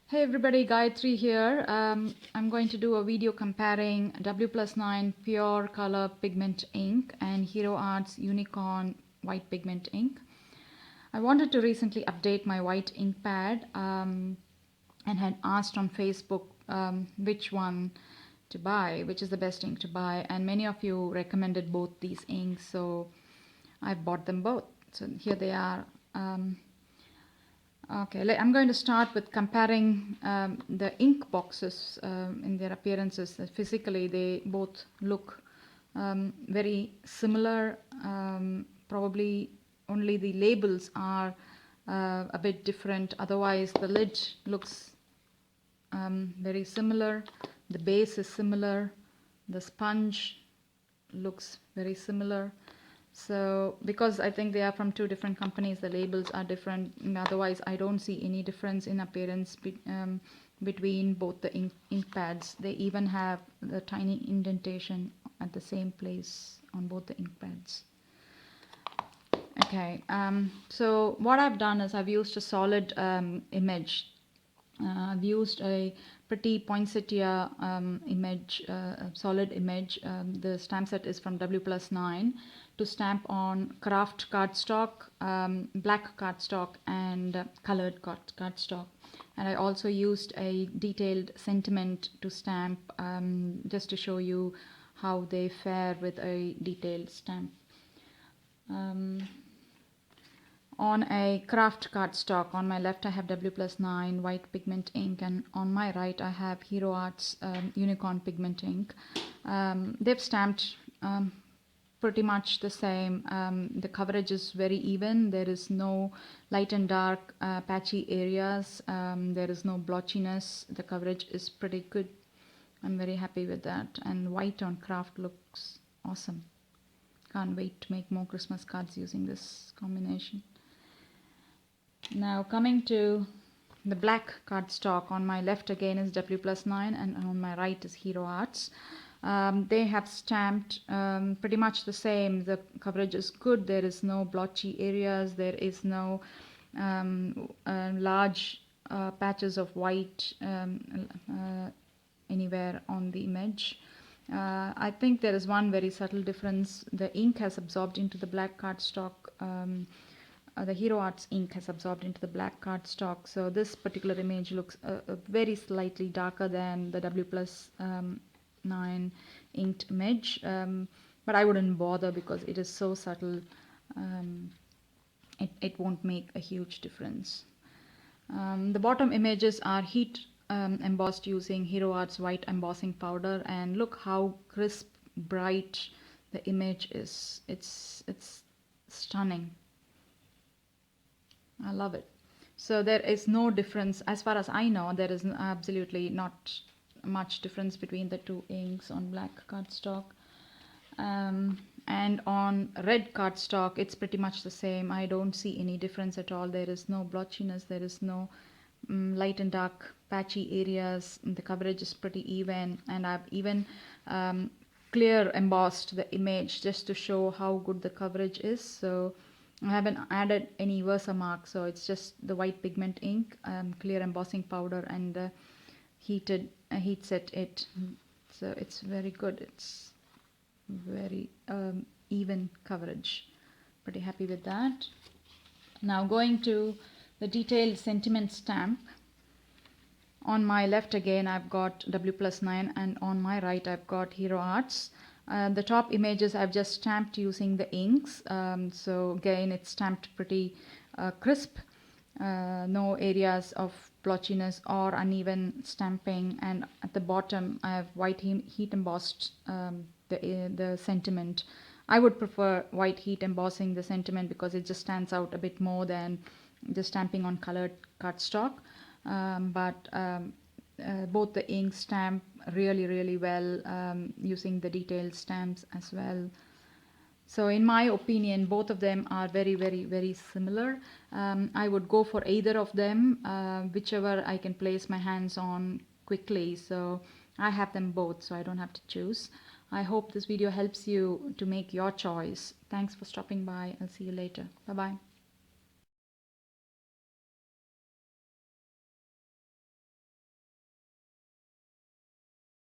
Hey everybody, Gayatri here. I'm going to do a video comparing W+9 Pure Color Pigment Ink and Hero Arts Unicorn White Pigment Ink. I wanted to recently update my white ink pad and had asked on Facebook which one to buy, which is the best ink to buy, and many of you recommended both these inks, so I bought them both. So here they are. Okay, I'm going to start with comparing the ink boxes in their appearances. Physically, they both look very similar. Probably only the labels are a bit different. Otherwise, the lid looks very similar. The base is similar. The sponge looks very similar. So because I think they are from two different companies, the labels are different. Otherwise, I don't see any difference in appearance between both the ink pads. They even have the tiny indentation at the same place on both the ink pads. Okay, so what I've done is I've used a solid image. I've used a pretty poinsettia image, solid image. The stamp set is from W+9 to stamp on craft cardstock, black cardstock, and colored cardstock. And I also used a detailed sentiment to stamp just to show you how they fare with a detailed stamp. On a craft cardstock, on my left I have W+9 white pigment ink, and on my right I have Hero Arts Unicorn pigment ink. They've stamped pretty much the same. The coverage is very even. There is no light and dark patchy areas. There is no blotchiness. The coverage is pretty good. I'm very happy with that. And white on craft looks awesome. Can't wait to make more Christmas cards using this combination. Now coming to the black cardstock, on my left again is W+9 and on my right is Hero Arts. They have stamped pretty much the same. The coverage is good. There is no blotchy areas. There is no large patches of white anywhere on the image. I think there is one very subtle difference. The ink has absorbed into the black cardstock. The Hero Arts ink has absorbed into the black cardstock, so this particular image looks very slightly darker than the W+9 inked image, but I wouldn't bother because it is so subtle. It won't make a huge difference. The bottom images are heat embossed using Hero Arts white embossing powder, and look how crisp, bright the image is. It's stunning. I love it. So there is no difference, as far as I know, there is absolutely not much difference between the two inks on black cardstock. And on red cardstock, it's pretty much the same. I don't see any difference at all. There is no blotchiness. There is no light and dark patchy areas. The coverage is pretty even, and I've even clear embossed the image just to show how good the coverage is. So I haven't added any Versamark, so it's just the white pigment ink, clear embossing powder, and heat set it. So it's very good. It's very even coverage. Pretty happy with that. Now going to the detailed sentiment stamp. On my left again I've got W+9, and on my right I've got Hero Arts. The top images I've just stamped using the inks, so again it's stamped pretty crisp, no areas of blotchiness or uneven stamping, and at the bottom I have white heat embossed the sentiment. I would prefer white heat embossing the sentiment because it just stands out a bit more than just stamping on colored cardstock, but both the inks stamp really well using the detailed stamps as well. So in my opinion, both of them are very similar. I would go for either of them, whichever I can place my hands on quickly. So I have them both, so I don't have to choose. I hope this video helps you to make your choice. Thanks for stopping by. I'll see you later. Bye bye.